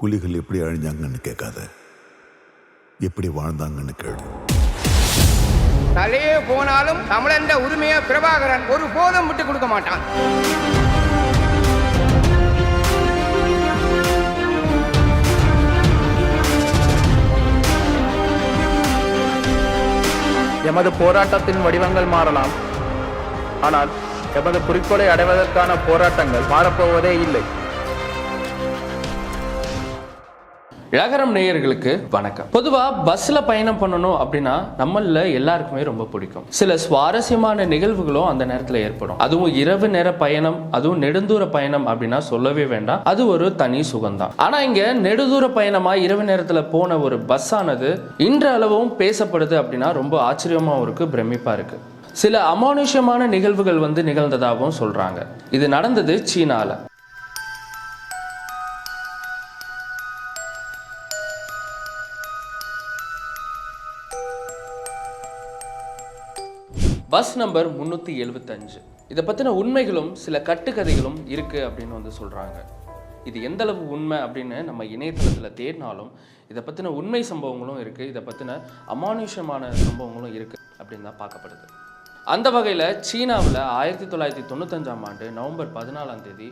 புலிகள் எப்படி அழிஞ்சாங்கன்னு கேட்காத, எப்படி வாழ்ந்தாங்கன்னு கேளு. தலையே போனாலும் தமிழந்த உரிமையை பிரபாகரன் ஒரு போதும் விட்டு கொடுக்க மாட்டான். எமது போராட்டத்தின் வடிவங்கள் மாறலாம், ஆனால் எமது குறிக்கோளை அடைவதற்கான போராட்டங்கள் மாறப்போவதே இல்லை. இளகரம் நேயர்களுக்கு வணக்கம். பொதுவாக பஸ்ஸில் பயணம் பண்ணணும் அப்படின்னா நம்மள எல்லாருக்குமே ரொம்ப பிடிக்கும். சில சுவாரஸ்யமான நிகழ்வுகளும் அந்த நேரத்தில் ஏற்படும். அதுவும் இரவு நேர பயணம், அதுவும் நெடுந்தூர பயணம் அப்படின்னா சொல்லவே வேண்டாம், அது ஒரு தனி சுகம்தான். ஆனால் இங்கே நெடுதூர பயணமாக இரவு நேரத்தில் போன ஒரு பஸ் ஆனது இன்றளவும் பேசப்படுது அப்படின்னா ரொம்ப ஆச்சரியமாகவும் இருக்கு, பிரமிப்பாக இருக்கு. சில அமானுஷ்யமான நிகழ்வுகள் நிகழ்ந்ததாகவும் சொல்றாங்க. இது நடந்தது சீனால. Bus number 375. இதை பற்றின உண்மைகளும் சில கட்டுக்கதைகளும் இருக்குது அப்படின்னு சொல்கிறாங்க. இது எந்த அளவு உண்மை அப்படின்னு நம்ம இணையதளத்தில் தேடினாலும் இதை பற்றின உண்மை சம்பவங்களும் இருக்குது, இதை பற்றின அமானுஷ்யமான சம்பவங்களும் இருக்குது அப்படின்னு தான் பார்க்கப்படுது. அந்த வகையில் சீனாவில் 1995ஆம் ஆண்டு நவம்பர் 14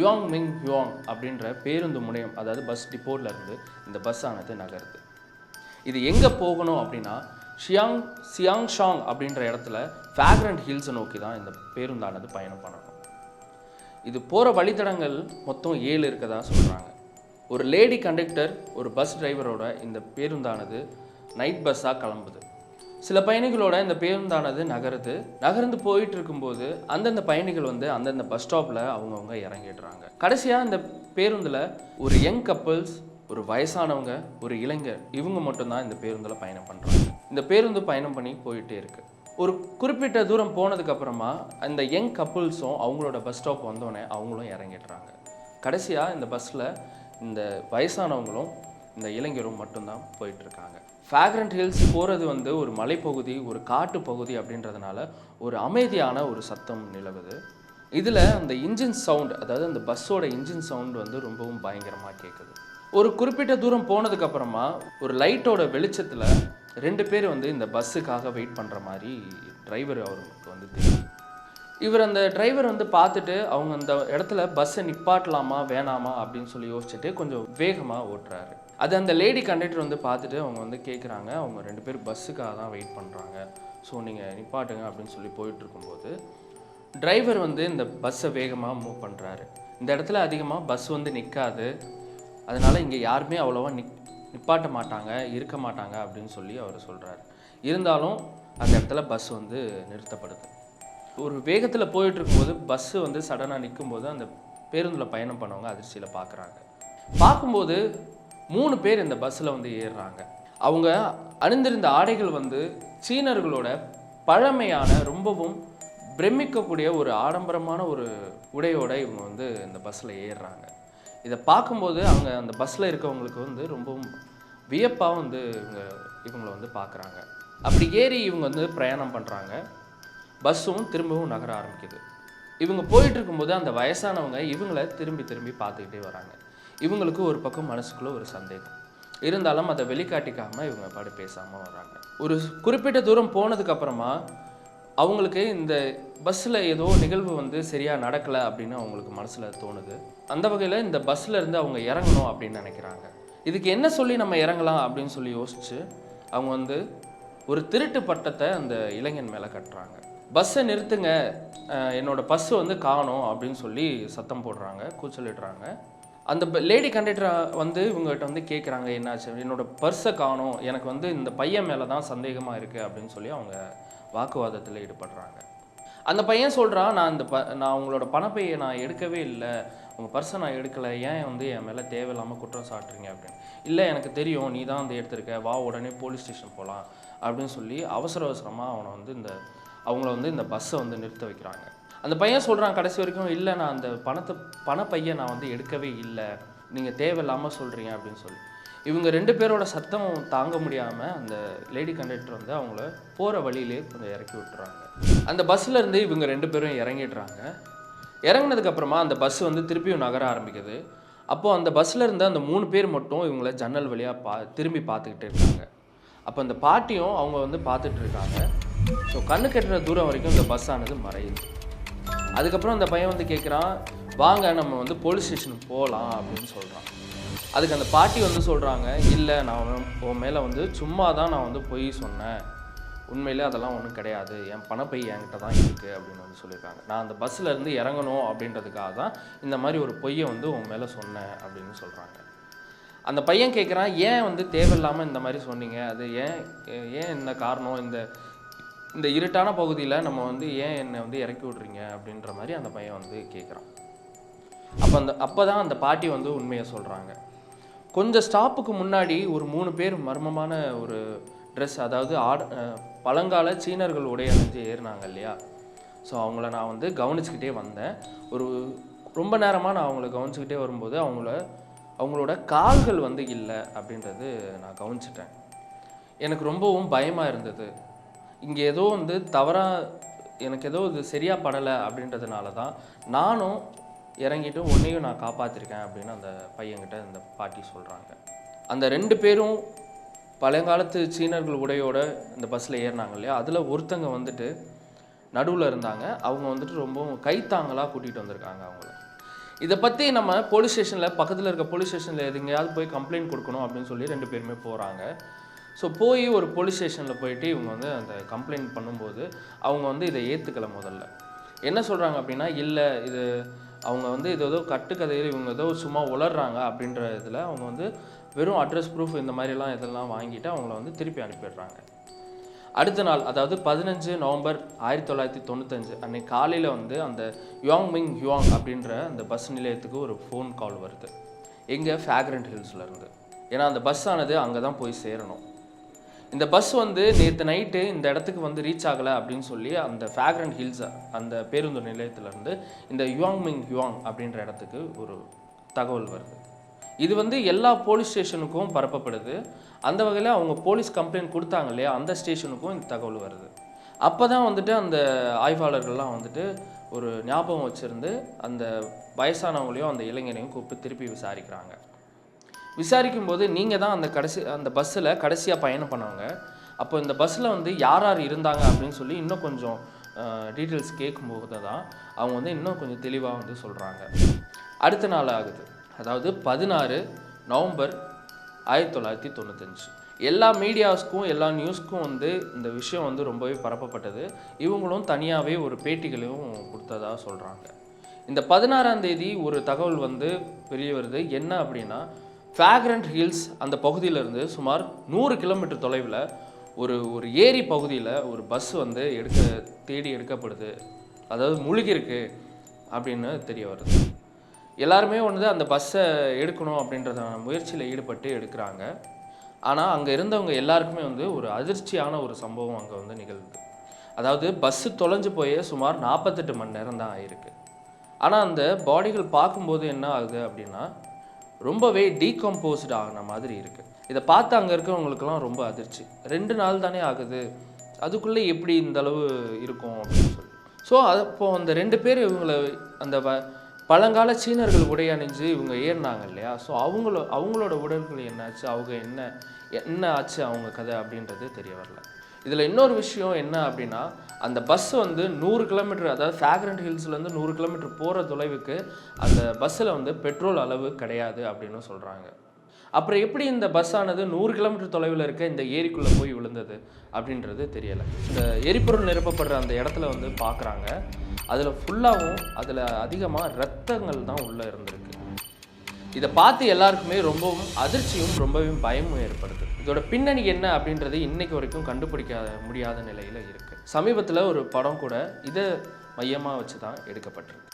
யுவாங் மிங் யுவாங் அப்படின்ற பேருந்து முனையம், அதாவது பஸ் டிப்போர்ட்லேருந்து இந்த பஸ் ஆனது நகருது. இது எங்கே போகணும் அப்படின்னா சியாங்ஷாங் அப்படின்ற இடத்துல ஃப்ராக்ரண்ட் ஹில்ஸை நோக்கி தான் இந்த பேருந்தானது பயணம் பண்ணணும். இது போகிற வழித்தடங்கள் மொத்தம் 7 இருக்கதா சொல்கிறாங்க. ஒரு லேடி கண்டக்டர், ஒரு பஸ் டிரைவரோட இந்த பேருந்தானது நைட் பஸ்ஸாக கிளம்புது. சில பயணிகளோட இந்த பேருந்தானது நகர்ந்து போயிட்டு இருக்கும்போது அந்தந்த பயணிகள் அந்தந்த பஸ் ஸ்டாப்பில் அவங்கவுங்க இறங்கிடுறாங்க. கடைசியாக இந்த பேருந்தில் ஒரு யங் கப்புள்ஸ், ஒரு வயசானவங்க, ஒரு இளைஞர், இவங்க மட்டும்தான் இந்த பேருந்தில் பயணம் பண்ணுறாங்க. இந்த பேருந்து பயணம் பண்ணி போயிட்டே இருக்கு. ஒரு குறிப்பிட்ட தூரம் போனதுக்கு அப்புறமா அந்த யங் கப்புள்ஸும் அவங்களோட பஸ் ஸ்டாப் வந்தோடனே அவங்களும் இறங்கிடுறாங்க. கடைசியாக இந்த பஸ்ஸில் இந்த வயசானவங்களும் இந்த இளைஞரும் மட்டும்தான் போயிட்டு இருக்காங்க. ஃப்ராக்ரண்ட் ஹில்ஸ் போகிறது ஒரு மலைப்பகுதி, ஒரு காட்டு பகுதி அப்படின்றதுனால ஒரு அமைதியான ஒரு சத்தம் நிலவுது. இதில் அந்த இன்ஜின் சவுண்ட், அதாவது அந்த பஸ்ஸோட இன்ஜின் சவுண்ட் ரொம்பவும் பயங்கரமாக கேட்குது. ஒரு குறிப்பிட்ட தூரம் போனதுக்கு அப்புறமா ஒரு லைட்டோட வெளிச்சத்தில் 2 பேர் இந்த பஸ்ஸுக்காக வெயிட் பண்ணுற மாதிரி டிரைவர் அவருக்கு தெரியும். இவர் அந்த டிரைவர் பார்த்துட்டு அவங்க அந்த இடத்துல பஸ்ஸை நிப்பாட்டலாமா வேணாமா அப்படின்னு சொல்லி யோசிச்சுட்டு கொஞ்சம் வேகமாக ஓட்டுறாரு. அது அந்த லேடி கண்டக்டர் பார்த்துட்டு அவங்க கேட்குறாங்க, அவங்க 2 பேர் பஸ்ஸுக்காக தான் வெயிட் பண்ணுறாங்க, ஸோ நீங்கள் நிப்பாட்டுங்க அப்படின்னு சொல்லி போயிட்டு இருக்கும்போது டிரைவர் இந்த பஸ்ஸை வேகமாக மூவ் பண்ணுறாரு. இந்த இடத்துல அதிகமாக பஸ் நிற்காது, அதனால் இங்கே யாருமே அவ்வளோவா நிப்பாட்ட மாட்டாங்க, இருக்க மாட்டாங்க அப்படின்னு சொல்லி அவர் சொல்கிறார். இருந்தாலும் அந்த இடத்துல பஸ் நிறுத்தப்படுது. ஒரு வேகத்தில் போயிட்டு இருக்கும்போது பஸ்ஸு சடனாக நிற்கும்போது அந்த பேருந்தில் பயணம் பண்ணவங்க அதிர்ச்சியில் பார்க்கும்போது 3 பேர் இந்த பஸ்ஸில் ஏறுறாங்க. அவங்க அணிந்திருந்த ஆடைகள் சீனர்களோட பழமையான, ரொம்பவும் பிரமிக்கக்கூடிய ஒரு ஆடம்பரமான ஒரு உடையோட இவங்க இந்த பஸ்ஸில் ஏறுறாங்க. இதை பார்க்கும்போது அவங்க அந்த பஸ்ஸில் இருக்கவங்களுக்கு ரொம்பவும் வியப்பாக இவங்களை பார்க்குறாங்க. அப்படி ஏறி இவங்க பிரயாணம் பண்ணுறாங்க. பஸ்ஸும் திரும்பவும் நகர ஆரம்பிக்குது. இவங்க போயிட்டு இருக்கும்போது அந்த வயசானவங்க இவங்களை திரும்பி பார்த்துக்கிட்டே வராங்க. இவங்களுக்கு ஒரு பக்கம் மனசுக்குள்ளே ஒரு சந்தேகம் இருந்தாலும் அதை வெளிக்காட்டிக்காமல் இவங்க பாடு பேசாமல் வராங்க. ஒரு குறிப்பிட்ட தூரம் போனதுக்கப்புறமா அவங்களுக்கு இந்த பஸ்ஸில் ஏதோ நிகழ்வு சரியாக நடக்கலை அப்படின்னு அவங்களுக்கு மனசில் தோணுது. அந்த வகையில் இந்த பஸ்ஸில் இருந்து அவங்க இறங்கணும் அப்படின்னு நினைக்கிறாங்க. இதுக்கு என்ன சொல்லி நம்ம இறங்கலாம் அப்படின்னு சொல்லி யோசிச்சு அவங்க ஒரு திருட்டு பட்டத்தை அந்த இளைஞன் மேலே கட்டுறாங்க. பஸ்ஸை நிறுத்துங்க, என்னோடய பஸ்ஸு காணோம் அப்படின்னு சொல்லி சத்தம் போடுறாங்க, கூச்சலிடுறாங்க. அந்த லேடி கண்டக்டரை இவங்ககிட்ட கேட்குறாங்க, என்னாச்சு, என்னோடய பர்ஸை காணோம், எனக்கு இந்த பையன் மேலே தான் சந்தேகமாக இருக்குது அப்படின்னு சொல்லி அவங்க வாக்குவாதத்தில் ஈடுபடுறாங்க. அந்த பையன் சொல்கிறான், நான் உங்களோட பணப்பையை நான் எடுக்கவே இல்லை, உங்கள் பர்ஸை நான் எடுக்கலை, ஏன் என் மேலே தேவையில்லாமல் குற்றம் சாட்டுறீங்க அப்படின்னு. இல்லை, எனக்கு தெரியும், நீ தான் எடுத்திருக்க, வா உடனே போலீஸ் ஸ்டேஷன் போகலாம் அப்படின்னு சொல்லி அவசரமாக அவனை அவங்கள இந்த பஸ்ஸை நிறுத்த வைக்கிறாங்க. அந்த பையன் சொல்கிறான் கடைசி வரைக்கும், இல்லை, நான் அந்த பணப்பையை நான் எடுக்கவே இல்லை, நீங்கள் தேவையில்லாமல் சொல்கிறீங்க அப்படின்னு சொல்லி. இவங்க 2 பேரோட சத்தம் தாங்க முடியாமல் அந்த லேடி கண்டக்டர் அவங்கள போகிற வழியிலே கொஞ்சம் இறக்கி விட்டுறாங்க. அந்த பஸ்ஸில் இருந்து இவங்க 2 பேரும் இறங்கிடுறாங்க. இறங்கினதுக்கப்புறமா அந்த பஸ் திருப்பியும் நகர ஆரம்பிக்குது. அப்போது அந்த பஸ்ஸில் இருந்த அந்த 3 பேர் மட்டும் இவங்கள ஜன்னல் வழியாக திரும்பி பார்த்துக்கிட்டு இருக்காங்க. அப்போ அந்த பாட்டியும் அவங்க வந்து பார்த்துட்டு இருக்காங்க. ஸோ கண்ணு கட்டுற தூரம் வரைக்கும் இந்த பஸ் ஆனது மறையுது. அதுக்கப்புறம் அந்த பையன் வந்து கேட்குறான், வாங்க நம்ம வந்து போலீஸ் ஸ்டேஷனுக்கு போகலாம் அப்படின்னு சொல்கிறான். அதுக்கு அந்த பாட்டி வந்து சொல்கிறாங்க, இல்லை நான் உன் மேலே வந்து சும்மா தான் நான் வந்து பொய் சொன்னேன், உண்மையிலே அதெல்லாம் ஒன்றும் கிடையாது, என் பணப்பை என்கிட்ட தான் இருக்குது அப்படின்னு வந்து சொல்லியிருக்காங்க. நான் அந்த பஸ்ஸில் இருந்து இறங்கணும் அப்படின்றதுக்காக தான் இந்த மாதிரி ஒரு பொய்யை வந்து உன் மேலே சொன்னேன் அப்படின்னு சொல்கிறாங்க. அந்த பையன் கேட்குறான், ஏன் வந்து தேவையில்லாமல் இந்த மாதிரி சொன்னீங்க, அது ஏன் இந்த காரணம், இந்த இருட்டான பகுதியில் நம்ம வந்து ஏன் என்னை வந்து இறக்கி விட்றீங்க அப்படின்ற மாதிரி அந்த பையன் வந்து கேட்குறான். அப்போ தான் அந்த பாட்டி வந்து உண்மையை சொல்கிறாங்க. கொஞ்சம் ஸ்டாப்புக்கு முன்னாடி ஒரு 3 பேர் மர்மமான ஒரு ட்ரெஸ், அதாவது பழங்கால சீனர்கள் உடை அணிஞ்சு ஏறினாங்க இல்லையா. ஸோ அவங்கள நான் வந்து கவனிச்சுக்கிட்டே வந்தேன். ரொம்ப நேரமாக நான் அவங்கள கவனிச்சுக்கிட்டே வரும்போது அவங்களோட கால்கள் வந்து இல்லை அப்படின்றது நான் கவனிச்சிட்டேன். எனக்கு ரொம்பவும் பயமாக இருந்தது. இங்கே ஏதோ வந்து எனக்கு ஏதோ இது சரியாக படலை அப்படின்றதுனால தான் நானும் இறங்கிட்டு உன்னையும் நான் காப்பாற்றிருக்கேன் அப்படின்னு அந்த பையன்கிட்ட இந்த பாட்டி சொல்கிறாங்க. அந்த 2 பேரும் பழங்காலத்து சீனர்கள் உடையோட இந்த பஸ்ஸில் ஏறினாங்க இல்லையா, அதில் ஒருத்தங்க வந்துட்டு நடுவில் இருந்தாங்க. அவங்க வந்துட்டு ரொம்பவும் கைத்தாங்களாக கூட்டிகிட்டு வந்திருக்காங்க அவங்கள. இதை பற்றி நம்ம போலீஸ் ஸ்டேஷனில், பக்கத்தில் இருக்க போலீஸ் ஸ்டேஷனில் எங்கேயாவது போய் கம்ப்ளைண்ட் கொடுக்கணும் அப்படின்னு சொல்லி 2 பேருமே போகிறாங்க. ஸோ போய் ஒரு போலீஸ் ஸ்டேஷனில் போயிட்டு இவங்க வந்து அந்த கம்ப்ளைண்ட் பண்ணும்போது அவங்க வந்து இதை ஏற்றுக்கல. முதல்ல என்ன சொல்கிறாங்க அப்படின்னா, இல்லை இது அவங்க வந்து இது ஏதோ கட்டுக்கதையில் இவங்க ஏதோ சும்மா உளர்றாங்க அப்படின்ற இதில் அவங்க வந்து வெறும் அட்ரஸ் ப்ரூஃப் இந்த மாதிரிலாம் இதெல்லாம் வாங்கிட்டு அவங்கள வந்து திருப்பி அனுப்பிடுறாங்க. அடுத்த நாள், அதாவது 15 நவம்பர் 1995 அன்னைக்கு காலையில் வந்து அந்த யுவாங்மிங் ஹுவாங் அப்படின்ற அந்த பஸ் நிலையத்துக்கு ஒரு ஃபோன் கால் வருது. எங்கே? ஃப்ராக்ரண்ட் ஹில்ஸ்லேருந்து. ஏன்னா அந்த பஸ் ஆனது அங்கே தான் போய் சேரணும். இந்த பஸ் வந்து நேற்று நைட்டு இந்த இடத்துக்கு வந்து ரீச் ஆகலை அப்படின்னு சொல்லி அந்த ஃப்ராக்ரண்ட் ஹில்ஸ் அந்த பேருந்து நிலையத்திலேருந்து இந்த யுவாங்மிங் ஹுவாங் அப்படின்ற இடத்துக்கு ஒரு தகவல் வருது. இது வந்து எல்லா போலீஸ் ஸ்டேஷனுக்கும் பரப்பப்படுது. அந்த வகையில் அவங்க போலீஸ் கம்ப்ளைண்ட் கொடுத்தாங்க இல்லையா, அந்த ஸ்டேஷனுக்கும் இந்த தகவல் வருது. அப்போ தான் வந்துட்டு அந்த ஆய்வாளர்கள்லாம் வந்துட்டு ஒரு ஞாபகம் வச்சுருந்து அந்த வயசானவங்களையும் அந்த இளைஞரையும் கூப்பிட்டு திருப்பி விசாரிக்கிறாங்க. விசாரிக்கும்போது நீங்கள் தான் அந்த பஸ்ஸில் கடைசியாக பயணம் பண்ணவங்க, அப்போ இந்த பஸ்ஸில் வந்து யார் இருந்தாங்க அப்படின்னு சொல்லி இன்னும் கொஞ்சம் டீட்டெயில்ஸ் கேட்கும்போது தான் அவங்க வந்து இன்னும் கொஞ்சம் தெளிவாக வந்து சொல்கிறாங்க. அடுத்த நாள் ஆகுது, அதாவது 16 நவம்பர் 1995. எல்லா மீடியாஸ்க்கும் எல்லா நியூஸ்க்கும் வந்து இந்த விஷயம் வந்து ரொம்பவே பரப்பப்பட்டது. இவங்களும் தனியாகவே ஒரு பேட்டிகளையும் கொடுத்ததாக சொல்கிறாங்க. இந்த 16ஆம் தேதி ஒரு தகவல் வந்து வெளியே வருது. என்ன அப்படின்னா, ஃப்ராக்ரண்ட் ஹில்ஸ் அந்த பகுதியிலேருந்து சுமார் 100 கிலோமீட்டர் தொலைவில் ஒரு ஏரி பகுதியில் ஒரு பஸ் வந்து தேடி எடுக்கப்படுது, அதாவது முழுகிருக்கு அப்படின்னு தெரிய வருது. எல்லாருமே வந்து அந்த பஸ்ஸை எடுக்கணும் அப்படின்றதான முயற்சியில் ஈடுபட்டு எடுக்கிறாங்க. ஆனால் அங்கே இருந்தவங்க எல்லாருக்குமே வந்து ஒரு அதிர்ச்சியான ஒரு சம்பவம் அங்கே வந்து நிகழ்வுது. அதாவது பஸ்ஸு தொலைஞ்சு போய் சுமார் 48 மணி நேரம் தான் ஆயிருக்கு. ஆனால் அந்த பாடிகள் பார்க்கும்போது என்ன ஆகுது அப்படின்னா, ரொம்பவே டீகம்போஸ்டு ஆகின மாதிரி இருக்குது. இதை பார்த்து அங்கே இருக்கிறவங்களுக்கெல்லாம் ரொம்ப அதிர்ச்சி. 2 நாள் தானே ஆகுது, அதுக்குள்ளே எப்படி இந்த அளவு இருக்கும் அப்படின்னு சொல்லி. ஸோ அப்போது அந்த 2 பேர் இவங்களை அந்த பழங்கால சீனர்கள் உடை அணிஞ்சு இவங்க ஏறினாங்க இல்லையா. ஸோ அவங்களோட உடல்கள் என்னாச்சு, அவங்க என்ன ஆச்சு அவங்க கதை அப்படின்றது தெரிய வரல. இதில் இன்னொரு விஷயம் என்ன அப்படின்னா, அந்த பஸ் வந்து 100 கிலோமீட்டர், அதாவது ஃப்ராக்ரண்ட் ஹில்ஸ்லேருந்து 100 கிலோமீட்டர் போகிற தொலைவுக்கு அந்த பஸ்ஸில் வந்து பெட்ரோல் அளவு கிடையாது அப்படின்னு சொல்கிறாங்க. அப்புறம் எப்படி இந்த பஸ் ஆனது 100 கிலோமீட்டர் தொலைவில் இருக்க இந்த ஏரிக்குள்ளே போய் விழுந்தது அப்படின்றது தெரியலை. இந்த எரிபொருள் நிரப்பப்படுற அந்த இடத்துல வந்து பார்க்குறாங்க, அதில் ஃபுல்லாகவும் அதில் அதிகமாக ரத்தங்கள் தான் உள்ளே இருந்திருக்கு. இதை பார்த்து எல்லாருக்குமே ரொம்பவும் அதிர்ச்சியும் ரொம்பவும் பயமும் ஏற்படுது. இதோட பின்னணி என்ன அப்படின்றது இன்னைக்கு வரைக்கும் கண்டுபிடிக்க முடியாத நிலையில் இருக்குது. சமீபத்தில் ஒரு படம் கூட இதை மையமாக வச்சு தான் எடுக்கப்பட்டிருக்கு.